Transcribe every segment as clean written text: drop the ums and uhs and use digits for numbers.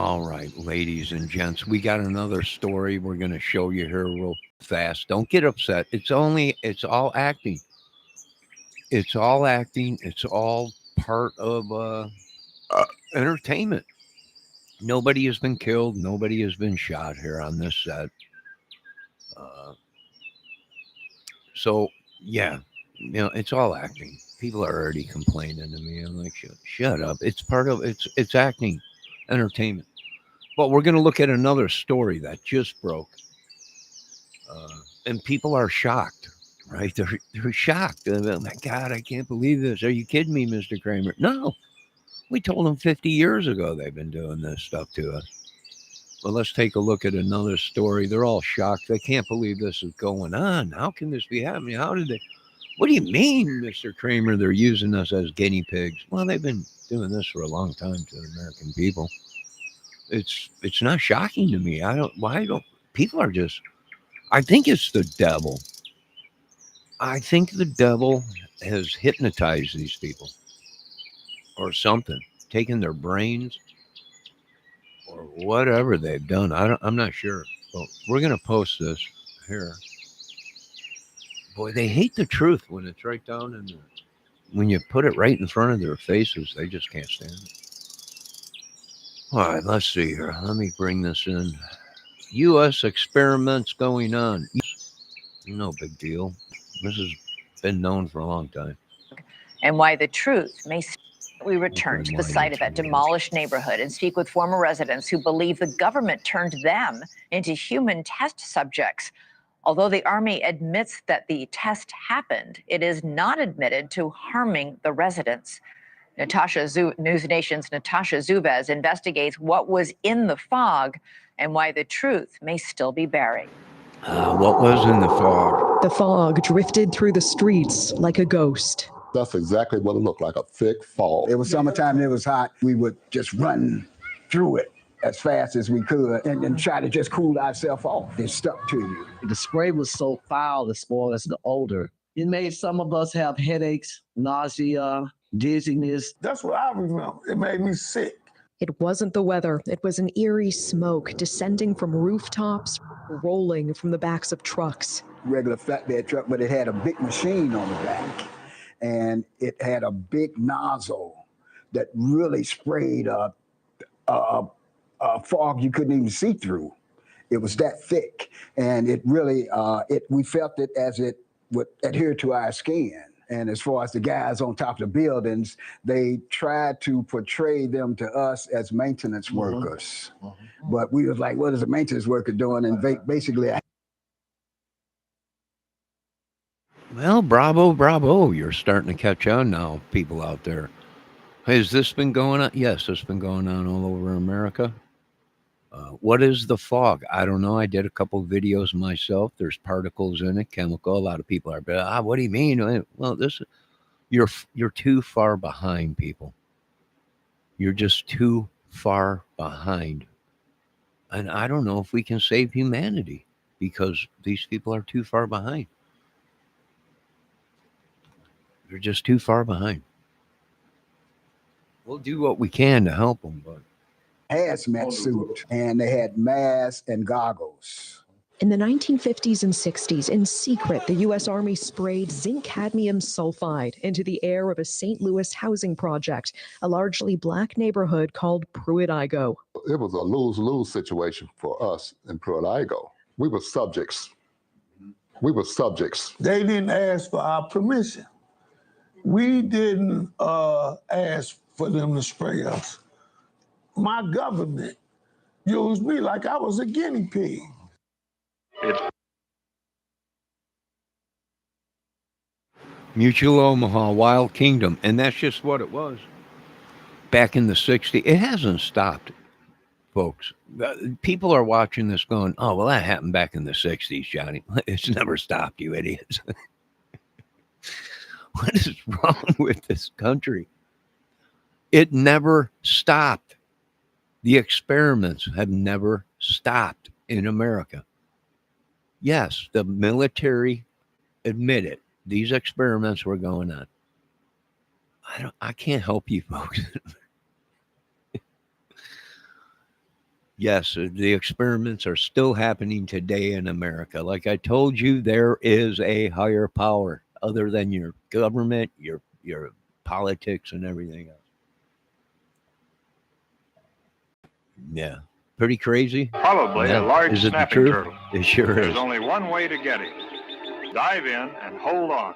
All right, ladies and gents, we got another story we're going to show you here real fast. Don't get upset. It's all acting. It's all acting. It's all part of entertainment. Nobody has been killed. Nobody has been shot here on this set. Uh, so, yeah, it's all acting. People are already complaining to me. I'm like, shut up. It's part of it's acting, entertainment. But we're going to look at another story that just broke, and people are shocked, right? They're shocked. Oh my God, I can't believe this. Are you kidding me, Mr. Kramer? No, we told them 50 years ago they've been doing this stuff to us. Well, let's take a look at another story. They're all shocked. They can't believe this is going on. How can this be happening? How did they? What do you mean, Mr. Kramer? They're using us as guinea pigs. Well, they've been doing this for a long time to the American people. It's not shocking to me. Why don't people are just I think it's the devil. I think the devil has hypnotized these people or something, taken their brains or whatever they've done. I'm not sure. But we're going to post this here. Boy, they hate the truth when it's right down in there. When you put it right in front of their faces, they just can't stand it. All right, let's see here. Let me bring this in. U.S. experiments going on. No big deal. This has been known for a long time. And why the truth may. We return to the site of that demolished neighborhood and speak with former residents who believe the government turned them into human test subjects. Although the Army admits that the test happened, it is not admitted to harming the residents. News Nation's Natasha Zubez investigates what was in the fog and why the truth may still be buried. What was in the fog? The fog drifted through the streets like a ghost. That's exactly what it looked like, a thick fog. It was summertime and it was hot. We would just run through it as fast as we could and try to just cool ourselves off. It stuck to you. The spray was so foul as far as the odor. It made some of us have headaches, nausea, dizziness. That's what I remember. It made me sick. It wasn't the weather. It was an eerie smoke descending from rooftops, rolling from the backs of trucks. Regular flatbed truck, but it had a big machine on the back. And it had a big nozzle that really sprayed a fog you couldn't even see through. It was that thick, and it really we felt it as it would adhere to our skin. And as far as the guys on top of the buildings, they tried to portray them to us as maintenance workers. But we was like, what is a maintenance worker doing? And basically, Well, bravo. You're starting to catch on now, people out there. Has this been going on? Yes, it's been going on all over America. What is the fog? I don't know. I did a couple videos myself. There's particles in it, chemical. A lot of people are, what do you mean? Well, you're too far behind, people. You're just too far behind. And I don't know if we can save humanity because these people are too far behind. They're just too far behind. We'll do what we can to help them, but hazmat suit, and they had masks and goggles. In the 1950s and 60s, in secret, the U.S. Army sprayed zinc cadmium sulfide into the air of a St. Louis housing project, a largely black neighborhood called Pruitt-Igoe. It was a lose-lose situation for us in Pruitt-Igoe. We were subjects. They didn't ask for our permission. We didn't ask for them to spray us. My government used me like I was a guinea pig. Mutual Omaha, Wild Kingdom, and that's just what it was. Back in the 60s, it hasn't stopped, folks. People are watching this going, oh, well, that happened back in the 60s, Johnny. It's never stopped, you idiots. What is wrong with this country? It never stopped. The experiments have never stopped in America. Yes, the military admitted these experiments were going on. I can't help you folks. Yes, the experiments are still happening today in America. Like I told you, there is a higher power other than your government, your politics, and everything else. Yeah, pretty crazy. Probably Yeah. a large Is it the snapping truth? turtle. It sure There's is. only one way to get him. Dive in and hold on.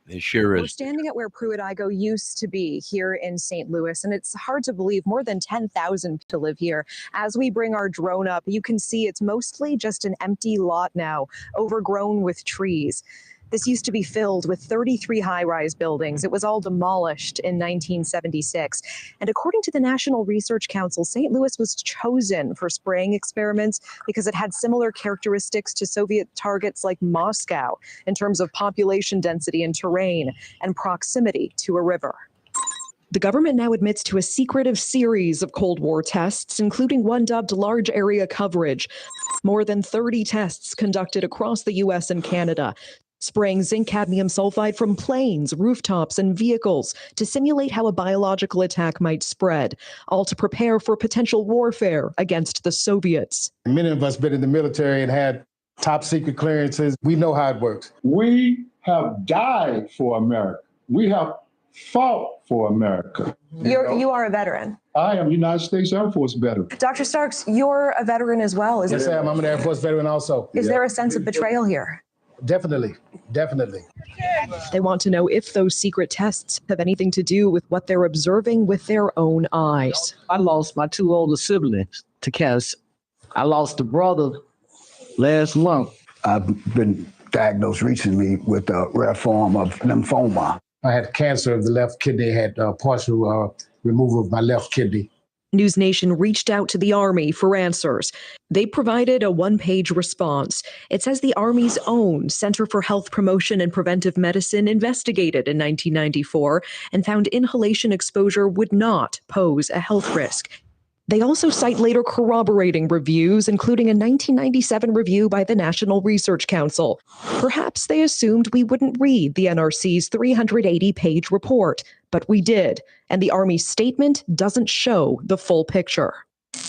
It sure We're is. standing at where Pruitt-Igoe used to be here in St. Louis, and it's hard to believe more than 10,000 to live here. As we bring our drone up, you can see it's mostly just an empty lot now, overgrown with trees. This used to be filled with 33 high-rise buildings. It was all demolished in 1976. And according to the National Research Council, St. Louis was chosen for spraying experiments because it had similar characteristics to Soviet targets like Moscow in terms of population density and terrain and proximity to a river. The government now admits to a secretive series of Cold War tests, including one dubbed large area coverage. More than 30 tests conducted across the U.S. and Canada, spraying zinc cadmium sulfide from planes, rooftops, and vehicles to simulate how a biological attack might spread, all to prepare for potential warfare against the Soviets. Many of us been in the military and had top secret clearances. We know how it works. We have died for America. We have fought for America. You are a veteran. I am United States Air Force veteran. Dr. Starks, you're a veteran as well. Yes, I am. I'm an Air Force veteran also. Is there a sense of betrayal here? Definitely. They want to know if those secret tests have anything to do with what they're observing with their own eyes. I lost my two older siblings to cancer. I lost a brother last month. I've been diagnosed recently with a rare form of lymphoma. I had cancer of the left kidney, had partial removal of my left kidney. News Nation reached out to the Army for answers. They provided a one-page response. It says the Army's own Center for Health Promotion and Preventive Medicine investigated in 1994 and found inhalation exposure would not pose a health risk. They also cite later corroborating reviews, including a 1997 review by the National Research Council. Perhaps they assumed we wouldn't read the NRC's 380-page report, but we did, and the Army's statement doesn't show the full picture.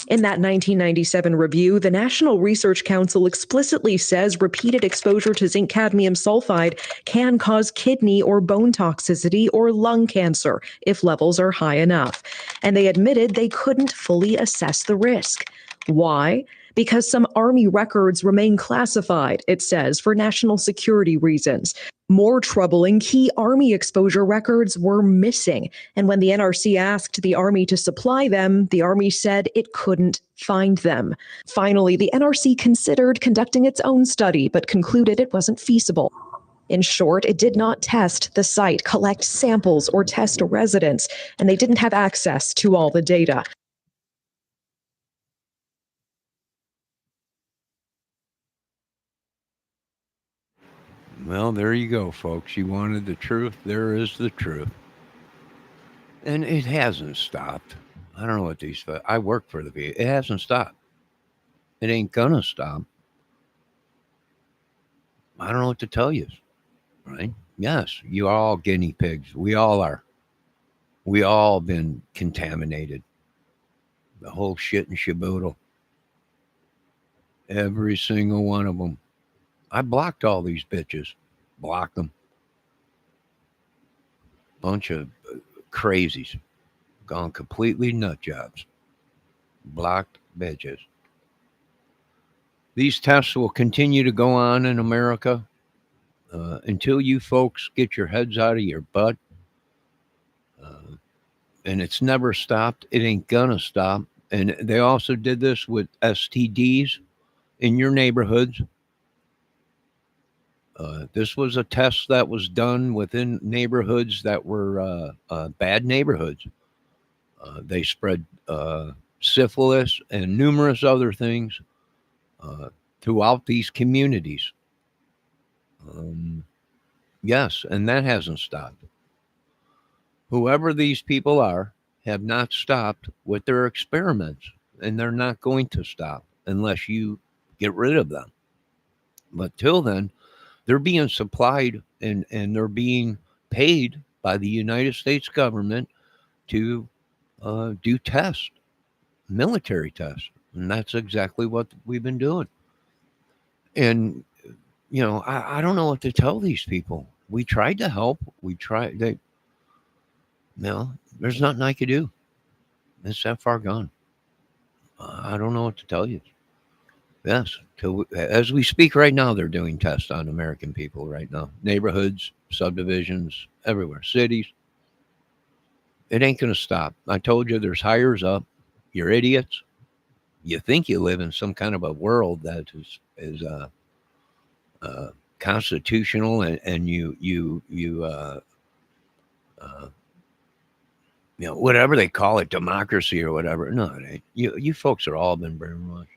In that 1997 review, the National Research Council explicitly says repeated exposure to zinc cadmium sulfide can cause kidney or bone toxicity or lung cancer if levels are high enough. And they admitted they couldn't fully assess the risk. Why? Because some Army records remain classified, it says, for national security reasons. More troubling, key Army exposure records were missing. And when the NRC asked the Army to supply them, the Army said it couldn't find them. Finally, the NRC considered conducting its own study, but concluded it wasn't feasible. In short, it did not test the site, collect samples, or test residents, and they didn't have access to all the data. Well, there you go, folks. You wanted the truth. There is the truth. And it hasn't stopped. I don't know what these. I work for the VA. It hasn't stopped. It ain't gonna stop. I don't know what to tell you. Right? Yes, you are all guinea pigs. We all are. We all been contaminated. The whole shit and shaboodle. Every single one of them. I blocked all these bitches. Blocked them. Bunch of crazies. Gone completely nut jobs. Blocked bitches. These tests will continue to go on in America until you folks get your heads out of your butt. And it's never stopped. It ain't gonna stop. And they also did this with STDs in your neighborhoods. This was a test that was done within neighborhoods that were bad neighborhoods. They spread syphilis and numerous other things throughout these communities. Yes, and that hasn't stopped. Whoever these people are have not stopped with their experiments, and they're not going to stop unless you get rid of them. But till then, they're being supplied and they're being paid by the United States government to do tests, military tests. And that's exactly what we've been doing. And, I don't know what to tell these people. We tried to help. We tried. There's nothing I could do. It's that far gone. I don't know what to tell you. Yes. As we speak right now, they're doing tests on American people right now. Neighborhoods, subdivisions, everywhere, cities. It ain't going to stop. I told you there's hires up. You're idiots. You think you live in some kind of a world that is constitutional, and uh, whatever they call it, democracy or whatever. No, it ain't. You folks are all been brainwashed,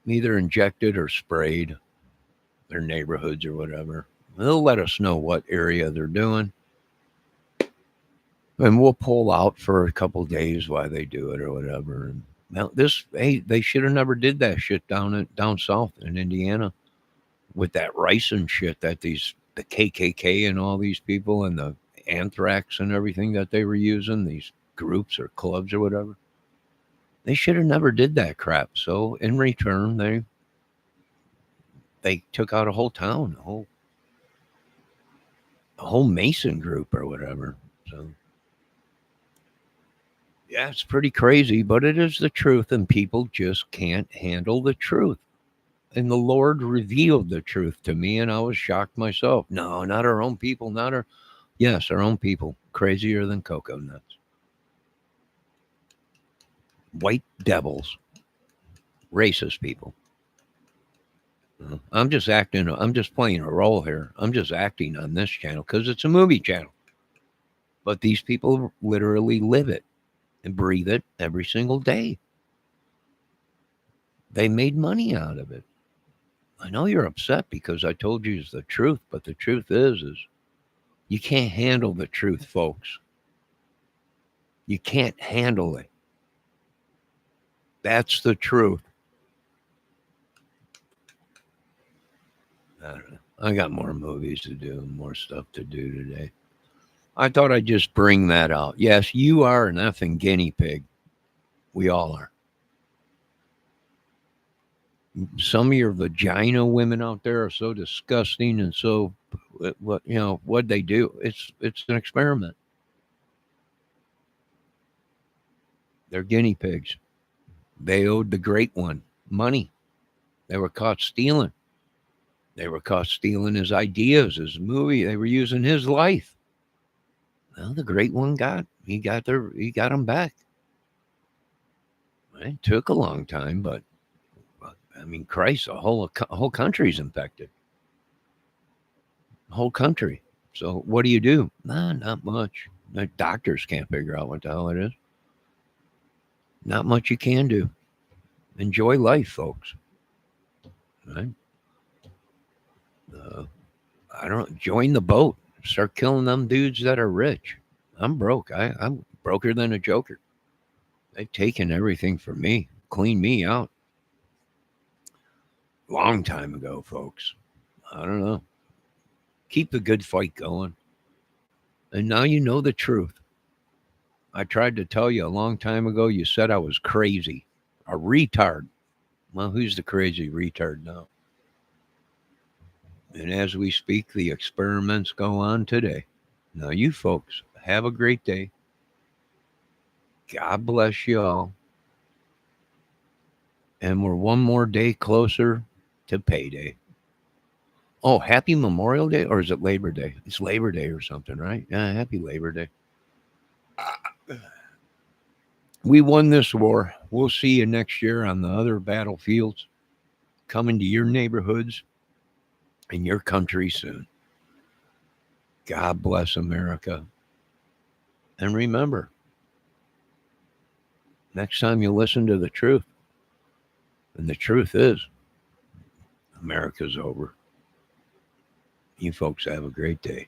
either injected or sprayed. Their neighborhoods or whatever. They'll let us know what area they're doing, and we'll pull out for a couple days while they do it or whatever. And now they should have never did that shit down south in Indiana with that rice and shit that the KKK and all these people and the anthrax and everything that they were using, these groups or clubs or whatever. They should have never did that crap. So in return, they took out a whole town, a whole Mason group or whatever. So yeah, it's pretty crazy, but it is the truth, and people just can't handle the truth. And the Lord revealed the truth to me, and I was shocked myself. No, not our own people, not our yes, our own people, crazier than cocoa nuts. White devils, racist people. I'm just playing a role here. I'm just acting on this channel because it's a movie channel. But these people literally live it and breathe it every single day. They made money out of it. I know you're upset because I told you the truth, but the truth is you can't handle the truth, folks. You can't handle it. That's the truth. I don't know. I got more movies to do and more stuff to do today. I thought I'd just bring that out. Yes, you are an effing guinea pig. We all are. Some of your vagina women out there are so disgusting and so what they do. It's an experiment. They're guinea pigs. They owed the great one money. They were caught stealing. They were caught stealing his ideas, his movie. They were using his life. Well, the great one got them back. It took a long time, but I mean, Christ, the whole country's infected. The whole country. So what do? Nah, not much. The doctors can't figure out what the hell it is. Not much you can do. Enjoy life, folks. Right? I don't join the boat. Start killing them dudes that are rich. I'm broke. I'm broker than a joker. They've taken everything from me, cleaned me out. Long time ago, folks. I don't know. Keep the good fight going. And now you know the truth. I tried to tell you a long time ago, you said I was crazy, a retard. Well, who's the crazy retard now? And as we speak, the experiments go on today. Now, you folks, have a great day. God bless you all. And we're one more day closer to payday. Oh, happy Memorial Day, or is it Labor Day? It's Labor Day or something, right? Yeah, happy Labor Day. We won this war. We'll see you next year on the other battlefields, coming to your neighborhoods and your country soon. God bless America. And remember, next time you listen to the truth, and the truth is, America's over. You folks have a great day.